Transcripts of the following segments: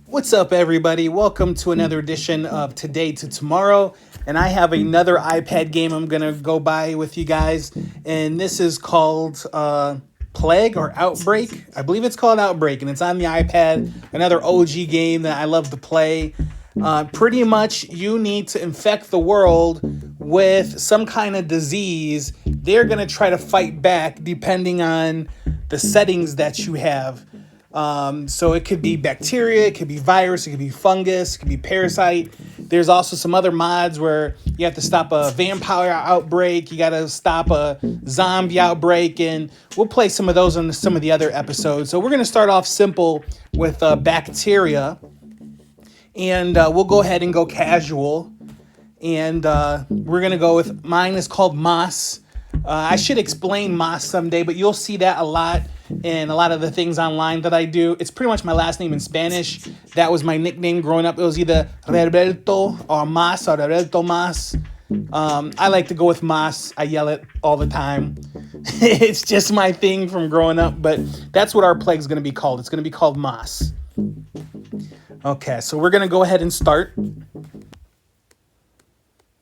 What's up, everybody? Welcome to another edition of Today to Tomorrow. And I have another iPad game I'm going to go by with you guys. And this is called Plague or Outbreak. I believe it's called Outbreak, and it's on the iPad. Another OG game that I love to play. Pretty much, you need to infect the world with some kind of disease. They're going to try to fight back depending on the settings that you have. So it could be bacteria, it could be virus, it could be fungus, it could be parasite. There's also some other mods where you have to stop a vampire outbreak, you got to stop a zombie outbreak, and we'll play some of those on some of the other episodes. So we're going to start off simple with bacteria, and we'll go ahead and go casual. And we're going to go with, mine is called Moss. I should explain Moss someday, but you'll see that a lot in a lot of the things online that I do. It's pretty much my last name in Spanish. That was my nickname growing up. It was either Roberto or Mas or Roberto Mas. I like to go with Mas. I yell it all the time. It's just my thing from growing up, but that's what our plague is going to be called. It's going to be called Mas. Okay, so we're going to go ahead and start.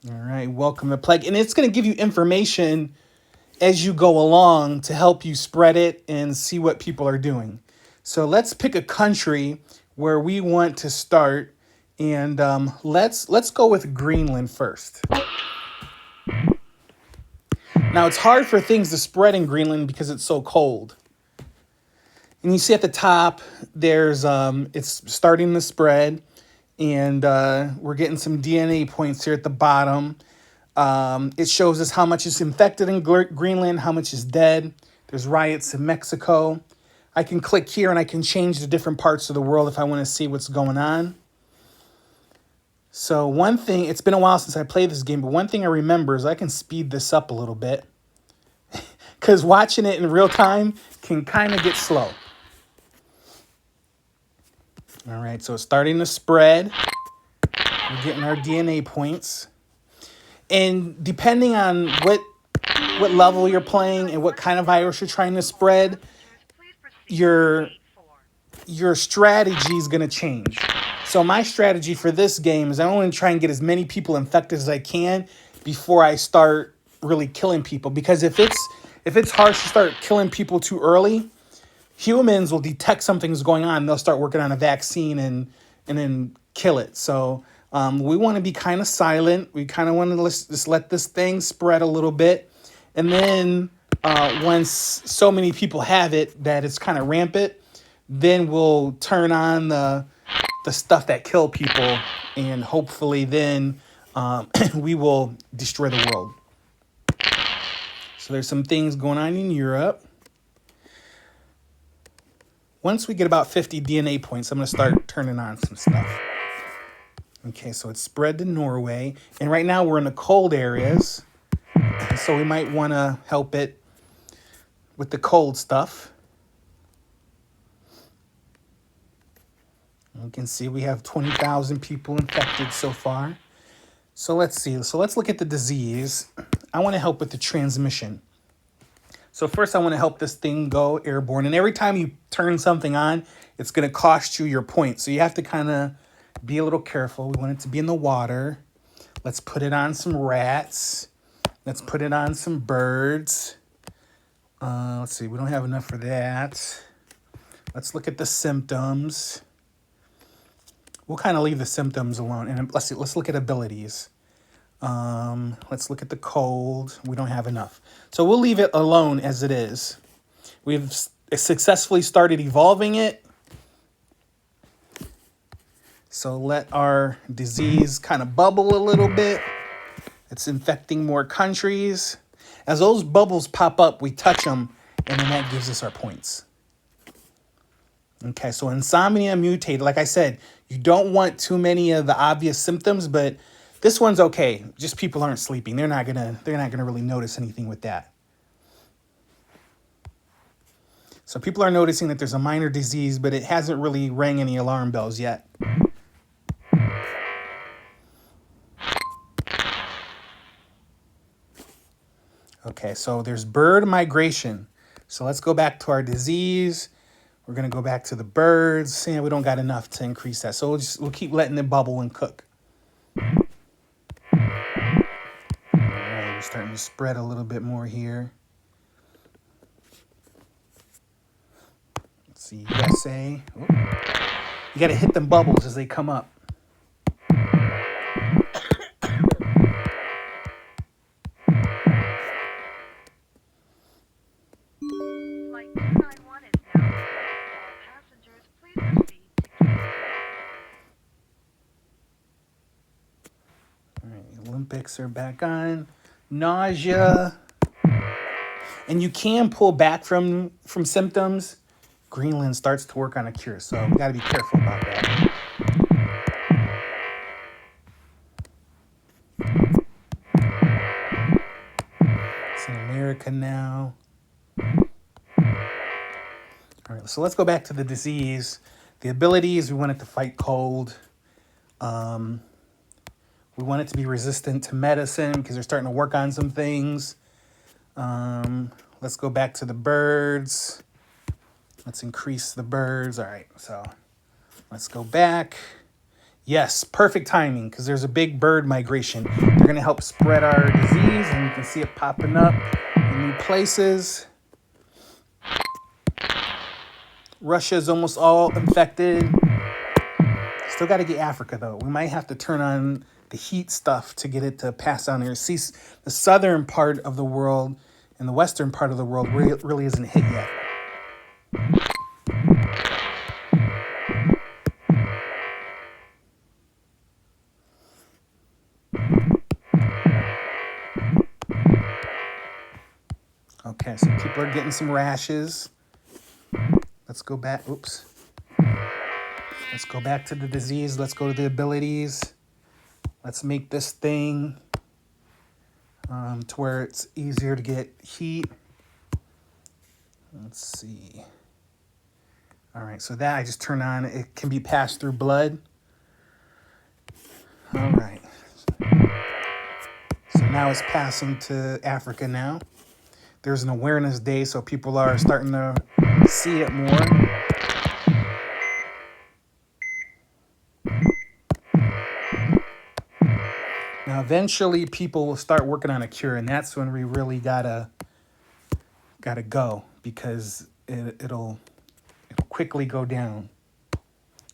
All right, welcome to Plague. And it's going to give you information as you go along to help you spread it and see what people are doing. So let's pick a country where we want to start. And let's go with Greenland first. Now, it's hard for things to spread in Greenland because it's so cold. And you see at the top, there's it's starting to spread. And we're getting some DNA points here at the bottom. It shows us how much is infected in Greenland, how much is dead. There's riots in Mexico. I can click here and I can change the different parts of the world if I want to see what's going on. So one thing, it's been a while since I played this game, but one thing I remember is I can speed this up a little bit. Because watching it in real time can kind of get slow. All right, so it's starting to spread. We're getting our DNA points. And depending on what level you're playing and what kind of virus you're trying to spread, your strategy is going to change. So my strategy for this game is I want to try and get as many people infected as I can before I start really killing people. Because if it's harsh to start killing people too early, humans will detect something's going on. They'll start working on a vaccine and then kill it. So we want to be kind of silent. We kind of want to just let this thing spread a little bit. And then once so many people have it that it's kind of rampant, then we'll turn on the stuff that kill people. And hopefully then we will destroy the world. So there's some things going on in Europe. Once we get about 50 DNA points, I'm going to start turning on some stuff. Okay, so it's spread to Norway. And right now we're in the cold areas. So we might want to help it with the cold stuff. You can see we have 20,000 people infected so far. So let's see. So let's look at the disease. I want to help with the transmission. So first I want to help this thing go airborne. And every time you turn something on, it's going to cost you your points. So you have to kind of be a little careful. We want it to be in the water. Let's put it on some rats. Let's put it on some birds. Let's see. We don't have enough for that. Let's look at the symptoms. We'll kind of leave the symptoms alone. And let's look at abilities. Let's look at the cold. We don't have enough. So we'll leave it alone as it is. We've successfully started evolving it. So let our disease kind of bubble a little bit. It's infecting more countries. As those bubbles pop up, we touch them, and then that gives us our points. Okay, so insomnia mutated. Like I said, you don't want too many of the obvious symptoms, but this one's okay. Just people aren't sleeping. They're not gonna really notice anything with that. So people are noticing that there's a minor disease, but it hasn't really rang any alarm bells yet. Okay, so there's bird migration. So let's go back to our disease. We're gonna go back to the birds. Yeah, we don't got enough to increase that, so we'll keep letting it bubble and cook. All right, we're starting to spread a little bit more here. Let's see, USA. Oh. You gotta hit them bubbles as they come up. Flight 291 is now clear. All passengers, please proceed to gate. All right, Olympics are back on. Nausea. And you can pull back from symptoms. Greenland starts to work on a cure, so we got to be careful about that. It's in America now. All right, so let's go back to the disease. The abilities, we want it to fight cold. We want it to be resistant to medicine because they're starting to work on some things. Let's go back to the birds. Let's increase the birds. All right, so let's go back. Yes, perfect timing because there's a big bird migration. They're going to help spread our disease, and you can see it popping up in new places. Russia is almost all infected. Still got to get Africa, though. We might have to turn on the heat stuff to get it to pass down here. See, the southern part of the world and the western part of the world really isn't hit yet. Okay, so people are getting some rashes. Let's go back. Oops. Let's go back to the disease. Let's go to the abilities. Let's make this thing to where it's easier to get heat. Let's see. All right, so that I just turn on. It can be passed through blood. All right. So now it's passing to Africa now. There's an awareness day, so people are starting to see it more. Now, eventually, people will start working on a cure, and that's when we really gotta go because it'll quickly go down.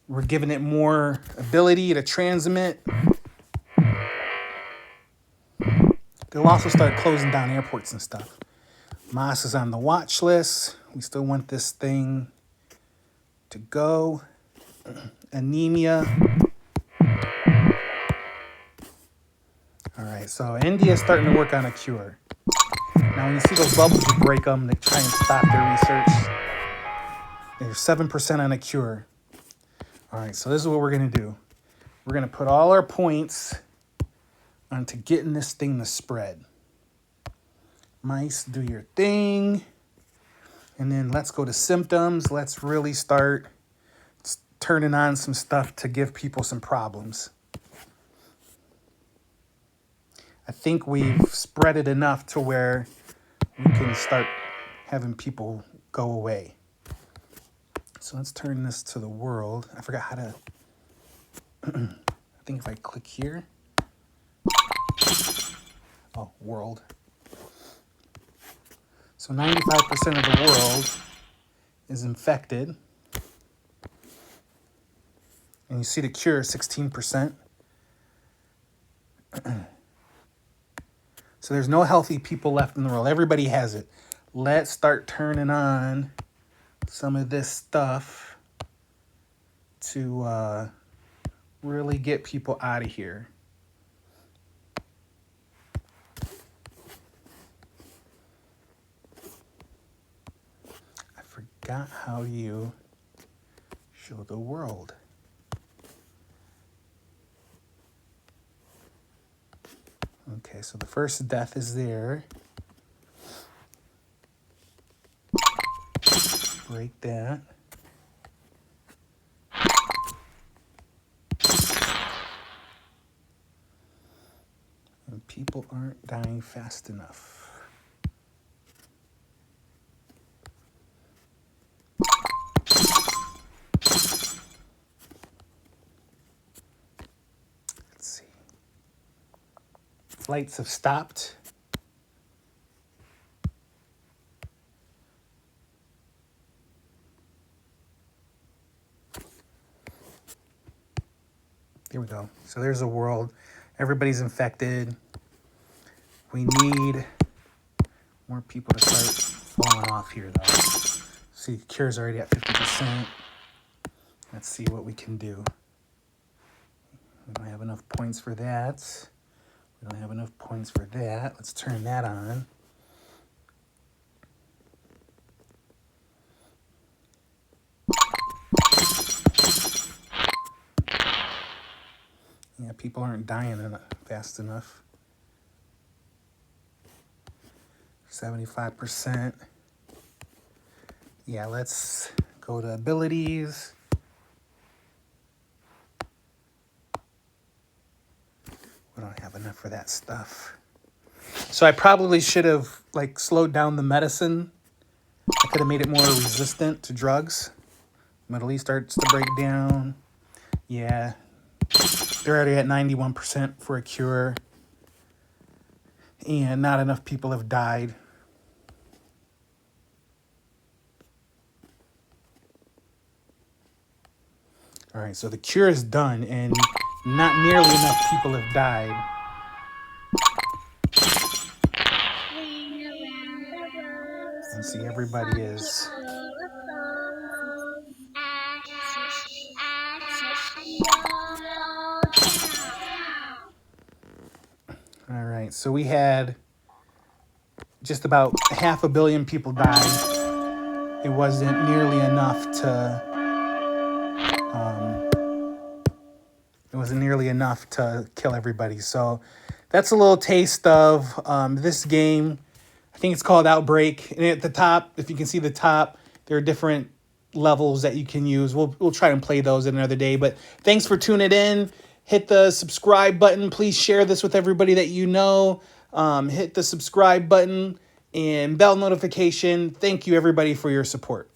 We're giving it more ability to transmit. They'll also start closing down airports and stuff. Moss is on the watch list. We still want this thing to go. Anemia. All right, so India's starting to work on a cure. Now, when you see those bubbles, you break them to try and stop their research. They're 7% on a cure. All right, so this is what we're going to do. We're going to put all our points onto getting this thing to spread. Mice, do your thing. And then let's go to symptoms. Let's really start turning on some stuff to give people some problems. I think we've spread it enough to where we can start having people go away. So let's turn this to the world. I forgot how to... I think if I click here... Oh, world. So 95% of the world is infected. And you see the cure, 16%. So there's no healthy people left in the world. Everybody has it. Let's start turning on some of this stuff to really get people out of here. I forgot how you show the world. Okay, so the first death is there. Break that. And people aren't dying fast enough. flights have stopped. Here we go. So there's a world. Everybody's infected. We need more people to start falling off here, though. See, the cure's already at 50%. Let's see what we can do. We don't have enough points for that. We don't have enough points for that. Let's turn that on. Yeah, people aren't dying fast enough. 75%. Yeah, let's go to abilities. We don't have enough for that stuff. So I probably should have like slowed down the medicine. I could have made it more resistant to drugs. Middle East starts to break down. Yeah, they're already at 91% for a cure. And not enough people have died. All right, so the cure is done and not nearly enough people have died. And see, everybody is... All right, so we had just about 500 million people die. It wasn't nearly enough to... it wasn't nearly enough to kill everybody. So that's a little taste of this game. I think it's called Outbreak. And at the top, if you can see the top, there are different levels that you can use. We'll try and play those another day. But thanks for tuning in. Hit the subscribe button. Please share this with everybody that you know. Hit the subscribe button and bell notification. Thank you, everybody, for your support.